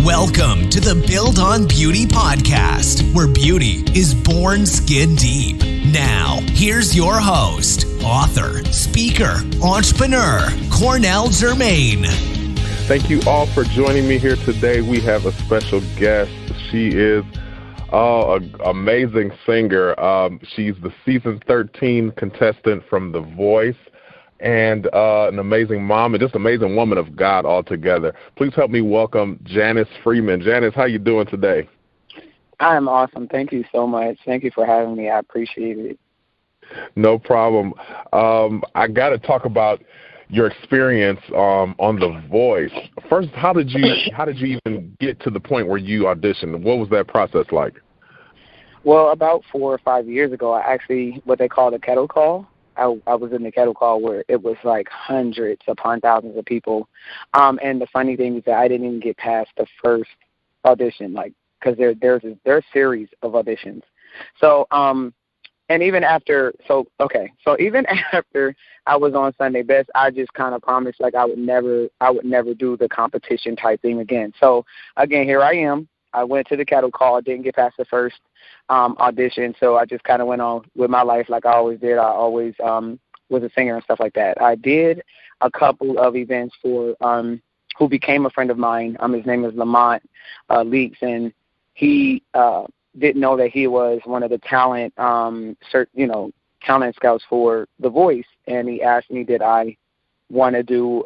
Welcome to the Build on Beauty podcast, where beauty is born skin deep. Now, here's your host, author, speaker, entrepreneur, Cornell Jermaine. Thank you all for joining me here today. We have a special guest. She is an amazing singer. She's the season 13 contestant from The Voice, and an amazing mom and just an amazing woman of God altogether. Please help me welcome Janice Freeman. Janice, how you doing today? I'm awesome. Thank you so much. Thank you for having me. I appreciate it. No problem. I got to talk about your experience on The Voice. First, how did you even get to the point where you auditioned? What was that process like? Well, about 4 or 5 years ago, I actually, what they call the kettle call, I was in the kettle call where it was like hundreds upon thousands of people. And the funny thing is that I didn't even get past the first audition, because there's a series of auditions. So, and even after, even after I was on Sunday Best, I just kind of promised I would never do the competition type thing again. So again, here I am. I went to the cattle call, didn't get past the first audition, so I just kind of went on with my life like I always did. I always was a singer and stuff like that. I did a couple of events for who became a friend of mine. His name is Lamont Leaks, and he didn't know that he was one of the talent scouts for The Voice, and he asked me, did I want to do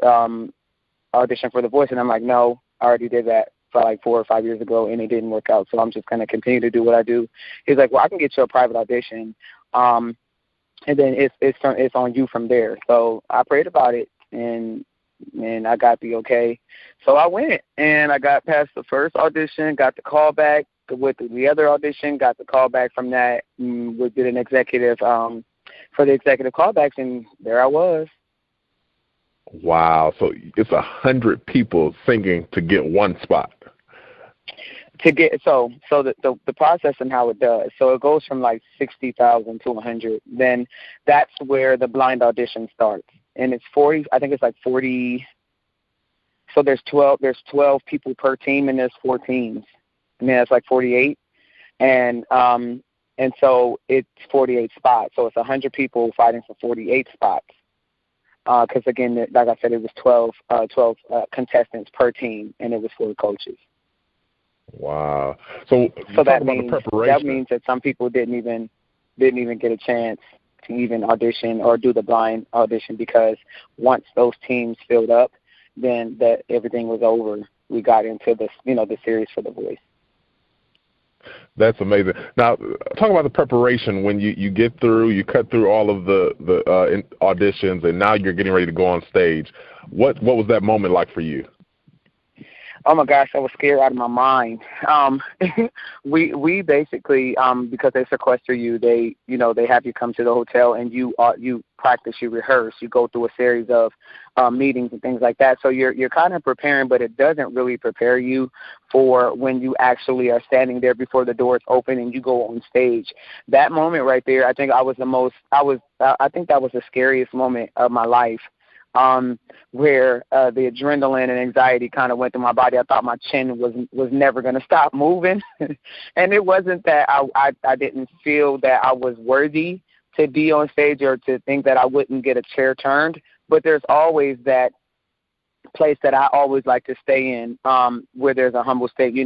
audition for The Voice, and I'm like, no, I already did that for 4 or 5 years ago, and it didn't work out, so I'm just going to continue to do what I do. He's like, well, I can get you a private audition, and then it's on you from there. So I prayed about it, and I got the okay. So I went, and I got past the first audition, got the call back with the other audition, got the call back from that, we did an executive for the executive callbacks, and there I was. Wow. So it's 100 people singing to get one spot. The process and how it does. So it goes from 60,000 to 100. Then that's where the blind audition starts, and it's 40. I think it's 40. So there's 12 people per team, and there's 4 teams. And then it's 48, and so it's 48 spots. So it's 100 people fighting for 48 spots. Because again, like I said, it was 12 contestants per team, and it was 4 coaches. Wow. So that means that some people didn't even get a chance to even audition or do the blind audition, because once those teams filled up, then that everything was over. We got into the series for The Voice. That's amazing. Now, talk about the preparation when you get through, you cut through all of the auditions, and now you're getting ready to go on stage. What was that moment like for you? Oh my gosh, I was scared out of my mind. We basically, because they sequester you, they have you come to the hotel, and you practice, you rehearse, you go through a series of meetings and things like that. So you're kind of preparing, but it doesn't really prepare you for when you actually are standing there before the doors open and you go on stage. That moment right there, I think that was the scariest moment of my life. Where the adrenaline and anxiety kind of went through my body. I thought my chin was never going to stop moving. And it wasn't that I didn't feel that I was worthy to be on stage or to think that I wouldn't get a chair turned, but there's always that place that I always like to stay in, where there's a humble state. You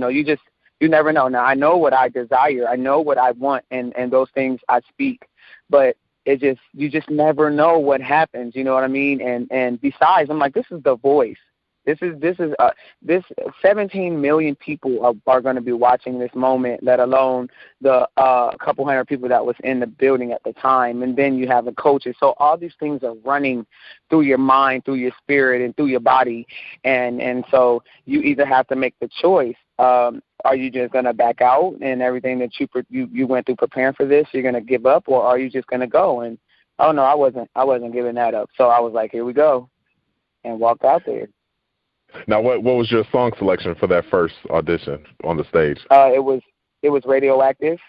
never know. Now, I know what I desire. I know what I want, and those things I speak, but you just never know what happens, you know what I mean? And besides, I'm like, this is The Voice. This 17 million people are going to be watching this moment, let alone the couple hundred people that was in the building at the time. And then you have the coaches. So all these things are running through your mind, through your spirit, and through your body. And so you either have to make the choice. Are you just going to back out and everything that you went through preparing for this, you're going to give up, or are you just going to go? And oh no, I wasn't giving that up. So I was like, here we go, and walked out there. Now, what was your song selection for that first audition on the stage? It was Radioactive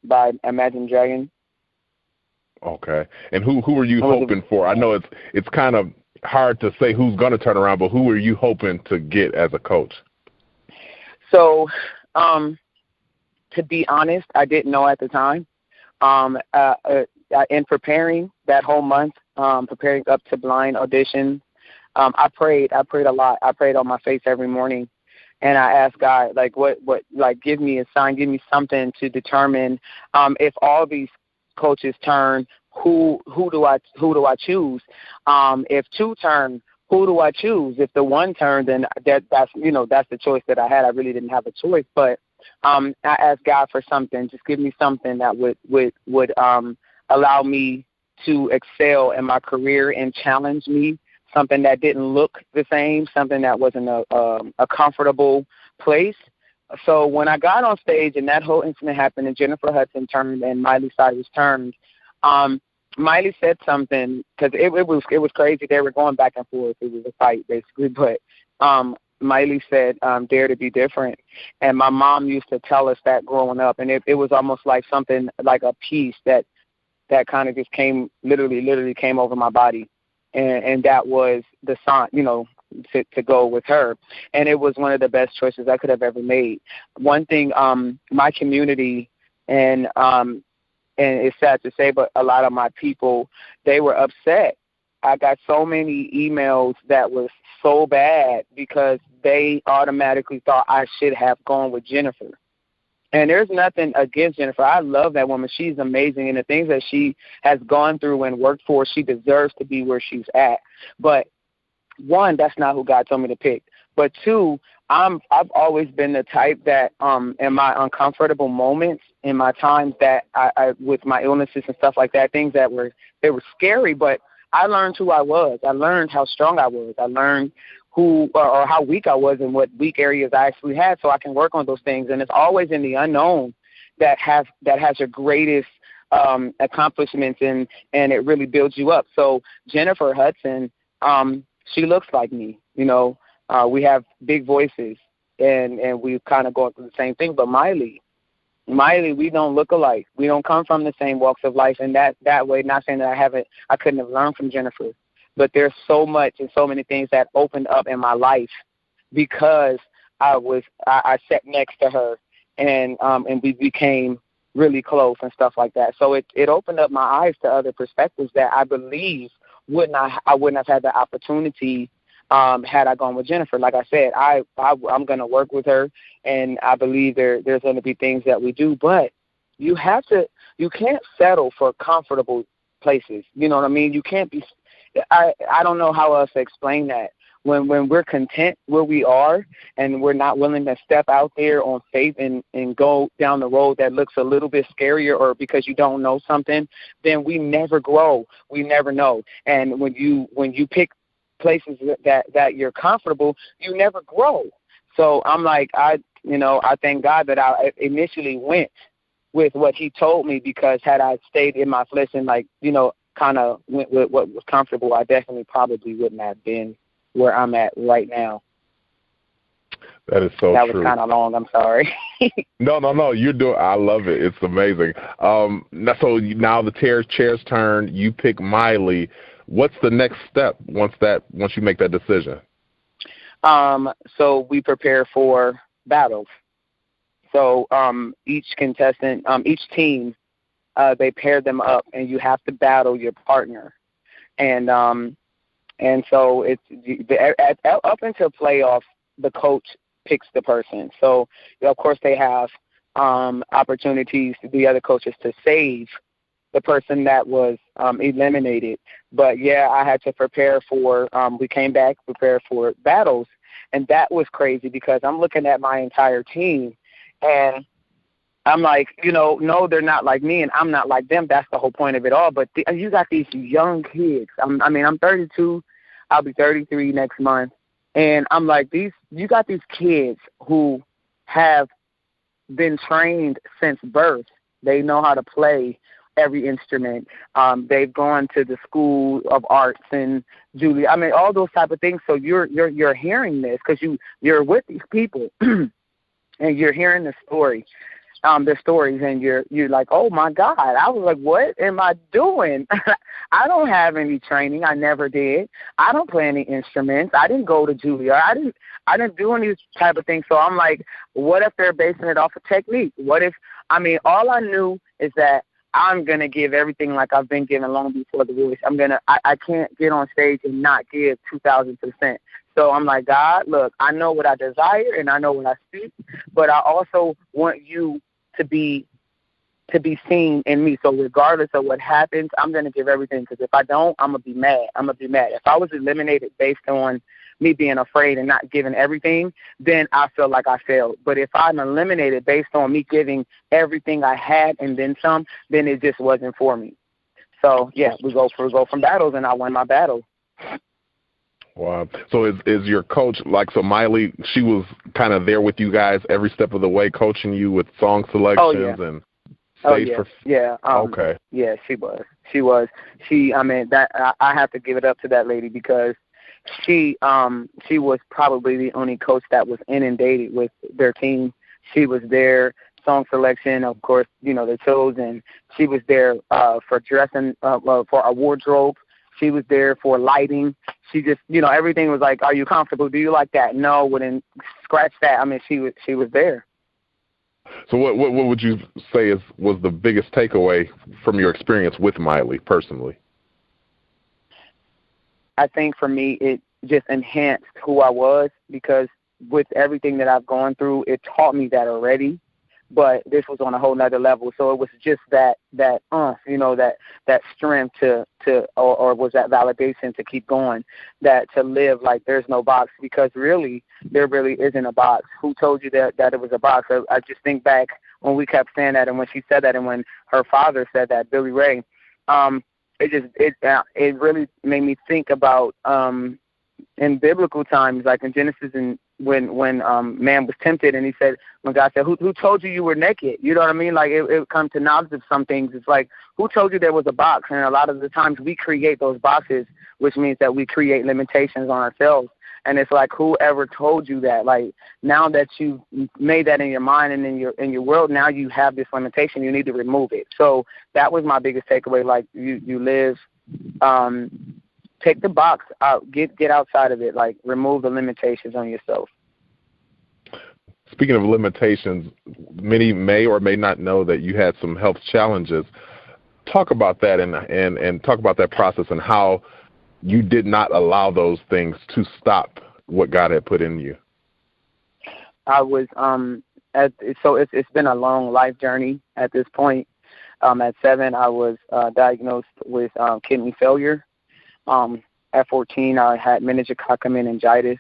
by Imagine Dragon. Okay. And who were you hoping for? I know it's kind of hard to say who's going to turn around, but who are you hoping to get as a coach? So, to be honest, I didn't know at the time. In preparing that whole month, preparing up to blind audition, I prayed a lot. I prayed on my face every morning, and I asked God, like, what, like, give me a sign, give me something to determine if all these coaches turn, who do I choose? If two turn, who do I choose? If the one turn, then that's the choice that I had. I really didn't have a choice, but I asked God for something. Just give me something that would allow me to excel in my career and challenge me. Something that didn't look the same. Something that wasn't a comfortable place. So when I got on stage and that whole incident happened, and Jennifer Hudson turned and Miley Cyrus turned, Miley said something, because it was crazy. They were going back and forth. It was a fight basically, but Miley said, dare to be different. And my mom used to tell us that growing up, and it was almost like something, like a peace that kind of just literally came over my body. And that was the sign, to go with her. And it was one of the best choices I could have ever made. One thing, my community, and it's sad to say, but a lot of my people, they were upset. I got so many emails that was so bad because they automatically thought I should have gone with Jennifer. And there's nothing against Jennifer. I love that woman. She's amazing. And the things that she has gone through and worked for, she deserves to be where she's at. But one, that's not who God told me to pick. But two, I've always been the type that in my uncomfortable moments, in my times that I with my illnesses and stuff like that, things that were scary, but I learned who I was. I learned how strong I was. I learned who or how weak I was and what weak areas I actually had, so I can work on those things. And it's always in the unknown that has your greatest accomplishments, and it really builds you up. So Jennifer Hudson, she looks like me. We have big voices, and we kind of go through the same thing. But Miley, we don't look alike. We don't come from the same walks of life, and that way, not saying that I couldn't have learned from Jennifer, but there's so much and so many things that opened up in my life because I sat next to her, and we became really close and stuff like that. So it opened up my eyes to other perspectives that I believe I wouldn't have had the opportunity had I gone with Jennifer. Like I said, I'm going to work with her, and I believe there's going to be things that we do, but you can't settle for comfortable places. You know what I mean? You can't be. I don't know how else to explain that. When we're content where we are and we're not willing to step out there on faith and go down the road that looks a little bit scarier, or because you don't know something, then we never grow. We never know. And when you pick places that you're comfortable, you never grow. So I'm like, I thank God that I initially went with what he told me, because had I stayed in my flesh and kind of went with what was comfortable, I definitely probably wouldn't have been where I'm at right now. That is so true. That was kind of long. I'm sorry. No. You're doing. I love it. It's amazing. So now the chairs turn. You pick Miley. What's the next step once you make that decision? So we prepare for battles. So each contestant, each team, they pair them up, and you have to battle your partner. And so it's up until playoffs, the coach picks the person. So of course they have opportunities, the other coaches, to save the person that was eliminated. But yeah, I had to prepare for. We came back, prepare for battles, and that was crazy because I'm looking at my entire team, and I'm like, no, they're not like me, and I'm not like them. That's the whole point of it all. But you got these young kids. I'm 32. I'll be 33 next month. And I'm like, you got these kids who have been trained since birth. They know how to play every instrument. They've gone to the School of Arts and Julia. All those type of things. So you're hearing this because you're with these people and you're hearing the story. their stories, and you're like, oh my God. I was like, what am I doing? I don't have any training. I never did. I don't play any instruments. I didn't go to Juilliard. I didn't do any type of things. So I'm like, what if they're basing it off of technique? What if, all I knew is that I'm going to give everything like I've been giving long before the voice. I can't get on stage and not give 2,000%. So I'm like, God, look, I know what I desire and I know what I speak, but I also want you to be seen in me. So regardless of what happens, I'm going to give everything, because if I don't, I'm going to be mad. If I was eliminated based on me being afraid and not giving everything, then I feel like I failed. But if I'm eliminated based on me giving everything I had and then some, then it just wasn't for me. So, yeah, we go from battles, and I won my battle. Wow. So is your coach, so Miley, she was kind of there with you guys every step of the way, coaching you with song selections and stage okay. Yeah, she was. I have to give it up to that lady, because she was probably the only coach that was inundated with their team. She was there, song selection, of course, the shows, and she was there for dressing, for a wardrobe. She was there for lighting. She just, everything was like, are you comfortable? Do you like that? No, wouldn't scratch that. She was there. So what would you say was the biggest takeaway from your experience with Miley personally? I think for me, it just enhanced who I was, because with everything that I've gone through, it taught me that already. But this was on a whole nother level. So it was just that strength or was that validation to keep going, that to live like there's no box, because really, there really isn't a box. Who told you that it was a box? I just think back when we kept saying that, and when she said that, and when her father said that, Billy Ray, it really made me think about in biblical times, like in Genesis, and when man was tempted, and he said, when God said, who told you were naked? You know what I mean? Like it comes to knowledge of some things. It's like, who told you there was a box? And a lot of the times we create those boxes, which means that we create limitations on ourselves. And it's like, whoever told you that? Like, now that you've made that in your mind and in your world, now you have this limitation. You need to remove it. So that was my biggest takeaway. Like, you live, take the box out, get outside of it. Like, remove the limitations on yourself. Speaking of limitations, many may or may not know that you had some health challenges. Talk about that and talk about that process and how you did not allow those things to stop what God had put in you. I was it's been a long life journey at this point. At 7, I was diagnosed with kidney failure. At 14, I had meningococcal meningitis,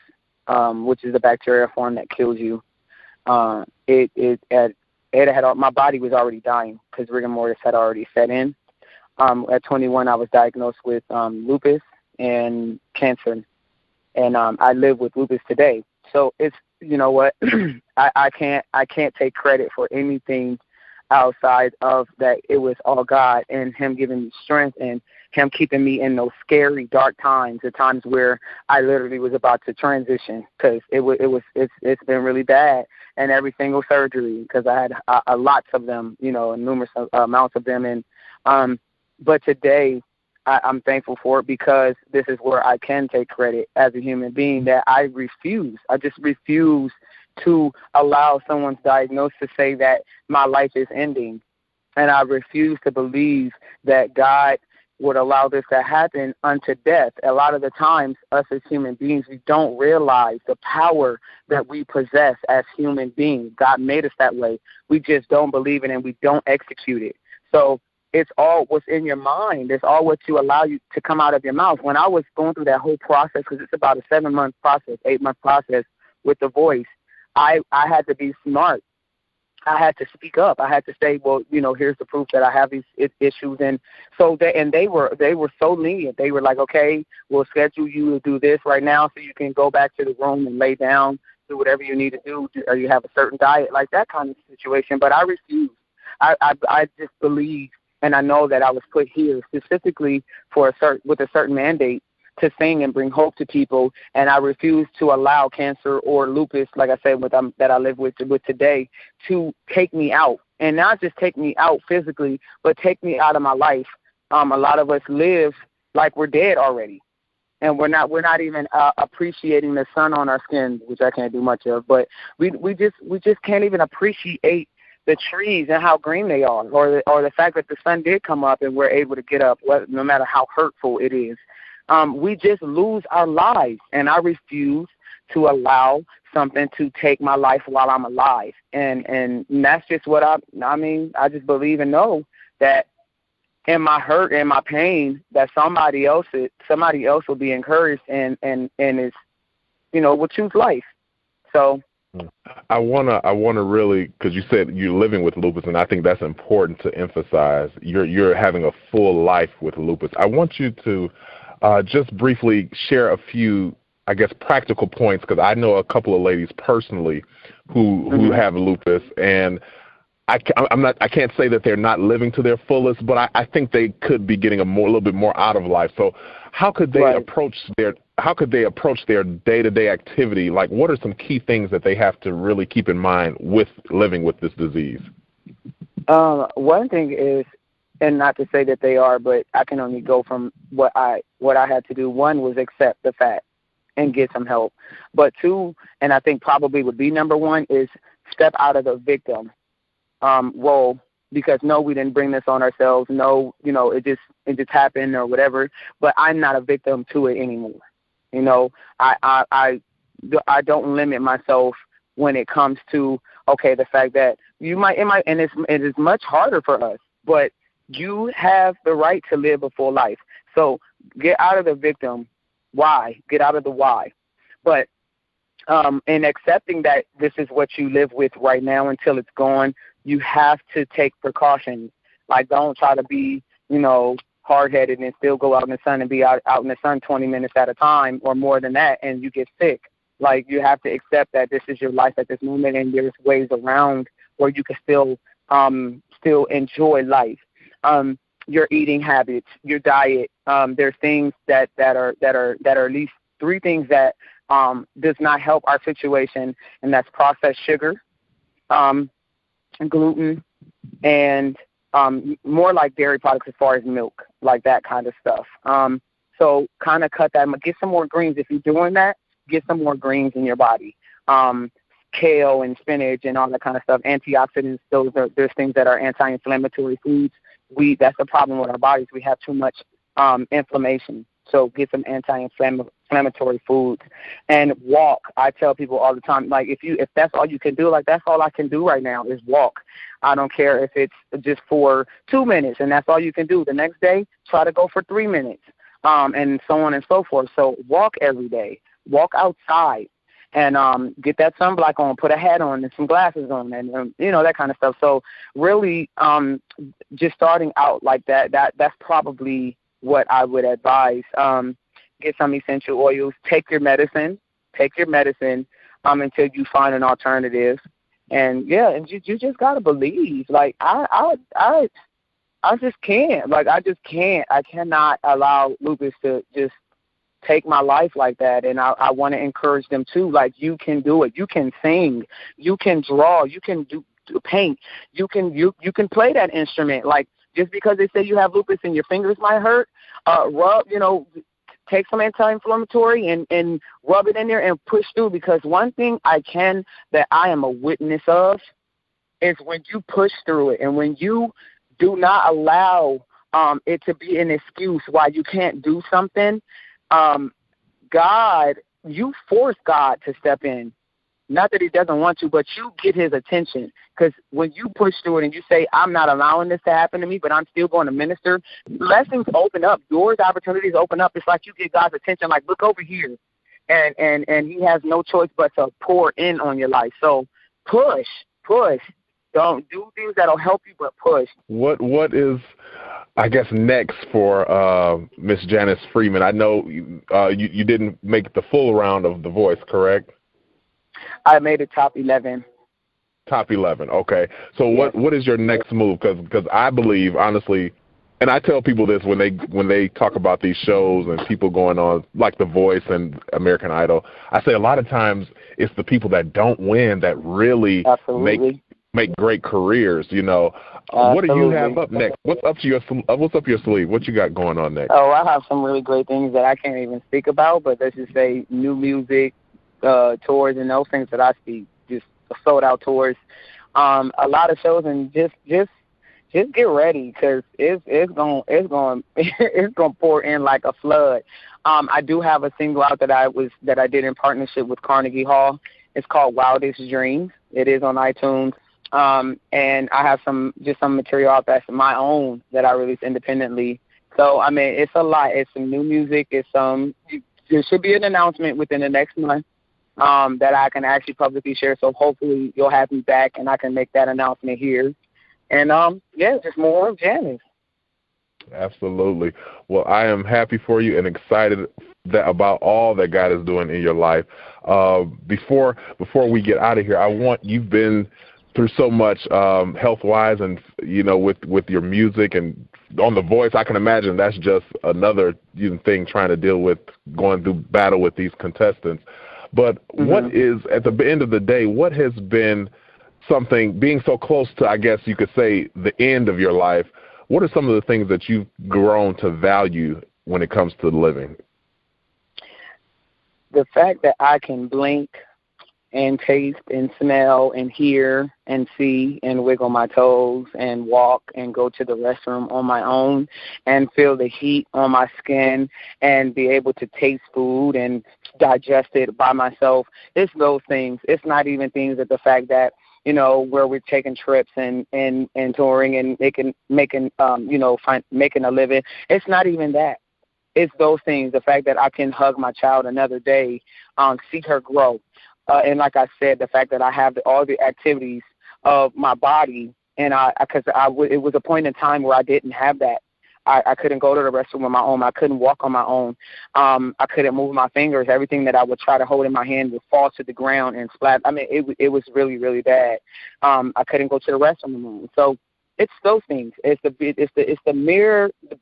which is the bacteria form that kills you. It had my body was already dying because rigor mortis had already set in. At 21, I was diagnosed with lupus and cancer, and I live with lupus today. So it's, you know what, I can't take credit for anything outside of that. It was all God and Him giving me strength and Him keeping me in those scary, dark times, the times where I literally was about to transition, because it's been really bad. And every single surgery, because I had lots of them, numerous amounts of them. And but today I'm thankful for it, because this is where I can take credit as a human being, that I just refuse to allow someone's diagnosis to say that my life is ending. And I refuse to believe that God would allow this to happen unto death. A lot of the times, us as human beings, we don't realize the power that we possess as human beings. God made us that way. We just don't believe it, and we don't execute it. So it's all what's in your mind. It's all what you allow you to come out of your mouth. When I was going through that whole process, because it's about a 7-month process, 8-month process with the voice, I had to be smart. I had to speak up. I had to say, well, here's the proof that I have these issues. And so they were so lenient. They were like, okay, we'll schedule you to do this right now so you can go back to the room and lay down, do whatever you need to do, or you have a certain diet, like that kind of situation. But I refused. I just believe, and I know that I was put here specifically with a certain mandate, to sing and bring hope to people, and I refuse to allow cancer or lupus, like I said, that I live with today, to take me out. And not just take me out physically, but take me out of my life. A lot of us live like we're dead already, and we're not even appreciating the sun on our skin, which I can't do much of. But we just can't even appreciate the trees and how green they are, or the fact that the sun did come up and we're able to get up, no matter how hurtful it is. We just lose our lives, and I refuse to allow something to take my life while I'm alive. And that's just what I just believe and know that in my hurt and my pain, that somebody else will be encouraged and is, will choose life. So I wanna really, because you said you're living with lupus, and I think that's important to emphasize. You're having a full life with lupus. I want you to just briefly share a few, I guess, practical points, because I know a couple of ladies personally who have lupus, and I can't say that they're not living to their fullest, but I think they could be getting a little bit more out of life. So how could they approach their day-to-day activity? Like, what are some key things that they have to really keep in mind with living with this disease? One thing is, and not to say that they are, but I can only go from what I had to do. One was accept the fact and get some help. But two, and I think probably would be number one, is step out of the victim role, because no, we didn't bring this on ourselves. No, it just happened or whatever. But I'm not a victim to it anymore. I don't limit myself when it comes to, okay, the fact that it is much harder for us, but you have the right to live a full life. So get out of the victim. Why? Get out of the why. But in accepting that this is what you live with right now until it's gone, you have to take precautions. Like, don't try to be, hard-headed and still go out in the sun and be out in the sun 20 minutes at a time or more than that, and you get sick. Like, you have to accept that this is your life at this moment, and there's ways around where you can still enjoy life. Your eating habits, your diet. There's things that are at least three things that does not help our situation, and that's processed sugar, gluten, and more like dairy products as far as milk, like that kind of stuff. So kind of cut that. Get some more greens. If you're doing that, get some more greens in your body. Kale and spinach and all that kind of stuff. Antioxidants, there's things that are anti-inflammatory foods. That's the problem with our bodies. We have too much inflammation. So get some anti-inflammatory foods and walk. I tell people all the time, like, if that's all you can do, like, that's all I can do right now is walk. I don't care if it's just for 2 minutes and that's all you can do. The next day, try to go for 3 minutes, and so on and so forth. So walk every day. Walk outside and get that sunblock on, put a hat on and some glasses on, and that kind of stuff. So really, just starting out like that's probably what I would advise. Get some essential oils. Take your medicine until you find an alternative. And you just gotta believe. Like I just can't. Like I just can't. I cannot allow lupus to just take my life like that. And I want to encourage them too. Like, you can do it. You can sing. You can draw. You can do paint. You can play that instrument. Like, just because they say you have lupus and your fingers might hurt, take some anti-inflammatory and rub it in there and push through. Because one thing that I am a witness of is when you push through it and when you do not allow it to be an excuse why you can't do something, you force God to step in. Not that he doesn't want to, but you get his attention. Because when you push through it and you say, I'm not allowing this to happen to me, but I'm still going to minister, blessings open up, doors, opportunities open up. It's like you get God's attention, like, look over here. And he has no choice but to pour in on your life. So push. Don't do things that'll help you, but push. What is, I guess, next for Miss Janice Freeman? I know you didn't make the full round of The Voice, correct? I made it top 11. Top 11, okay. So yes. What is your next move? Because I believe, honestly, And I tell people this when they talk about these shows and people going on like The Voice and American Idol. I say a lot of times it's the people that don't win that really make great careers. You know, what do you have up next? What's up your sleeve? What you got going on next? Oh, I have some really great things that I can't even speak about. But let's just say new music, tours, and those things that I speak. Just sold out tours, a lot of shows, and just get ready because it's gonna pour in like a flood. I do have a single out that I did in partnership with Carnegie Hall. It's called Wildest Dreams. It is on iTunes. And I have some material out that's my own that I released independently. So I mean, it's a lot. It's some new music. There should be an announcement within the next month that I can actually publicly share. So hopefully you'll have me back and I can make that announcement here. And, just more of Janice. Absolutely. Well, I am happy for you and excited about all that God is doing in your life. Before we get out of here, you've been through so much health-wise and, with your music and on The Voice. I can imagine that's just another thing trying to deal with going through battle with these contestants. But what is, at the end of the day, what has been something, being so close to, I guess you could say, the end of your life, what are some of the things that you've grown to value when it comes to living? The fact that I can blink and taste and smell and hear and see and wiggle my toes and walk and go to the restroom on my own and feel the heat on my skin and be able to taste food and digest it by myself. It's those things. It's not even things that the fact that, where we're taking trips and touring and making a living. It's not even that. It's those things. The fact that I can hug my child another day, see her grow. And like I said, the fact that I have all the activities of my body, and it was a point in time where I didn't have that. I couldn't go to the restroom on my own. I couldn't walk on my own. I couldn't move my fingers. Everything that I would try to hold in my hand would fall to the ground and splat. I mean, it was really, really bad. I couldn't go to the restroom on my own. So it's those things. It's the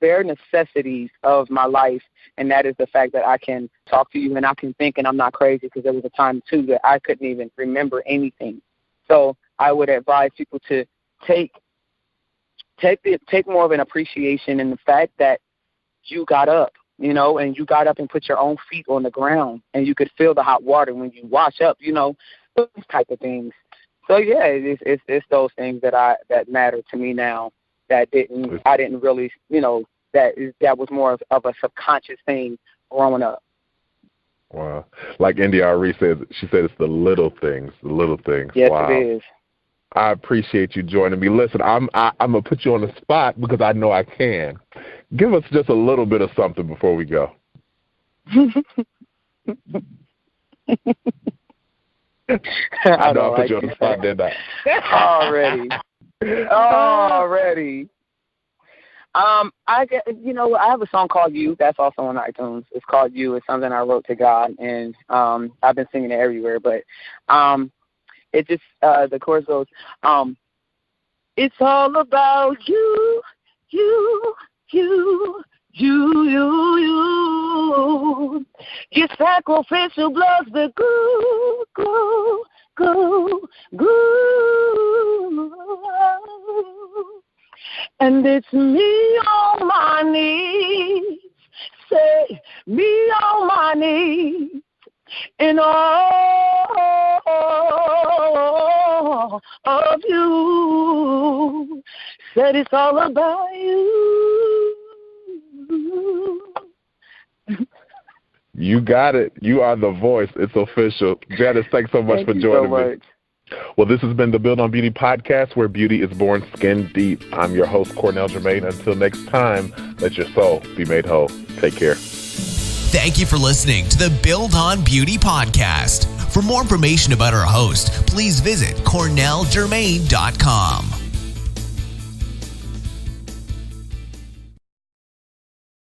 bare necessities of my life, and that is the fact that I can talk to you and I can think and I'm not crazy, because there was a time too that I couldn't even remember anything. So I would advise people to take more of an appreciation in the fact that you got up, and you got up and put your own feet on the ground, and you could feel the hot water when you wash up, those type of things. So yeah, it's those things that matter to me now I didn't really, that was more of a subconscious thing growing up. Wow. Like India.Arie said, she said it's the little things. Yes, wow. It is. I appreciate you joining me. Listen, I'm going to put you on the spot because I know I can. Give us just a little bit of something before we go. I know I put you on the spot, didn't I? Already. I have a song called You. That's also on iTunes. It's called You. It's something I wrote to God, and I've been singing it everywhere. But it just, the chorus goes, it's all about you, you, you, you, you, you. Your sacrificial blood's the glue, glue, glue, glue. And it's me on my knees, say, me on my knees, in all of you. Said it's all about you. You got it. You are the voice. It's official. Janice, thanks so much for joining me. Well, this has been the Build on Beauty podcast, where beauty is born skin deep. I'm your host, Cornell Jermaine. Until next time, let your soul be made whole. Take care. Thank you for listening to the Build on Beauty podcast. For more information about our host, please visit cornelljermaine.com.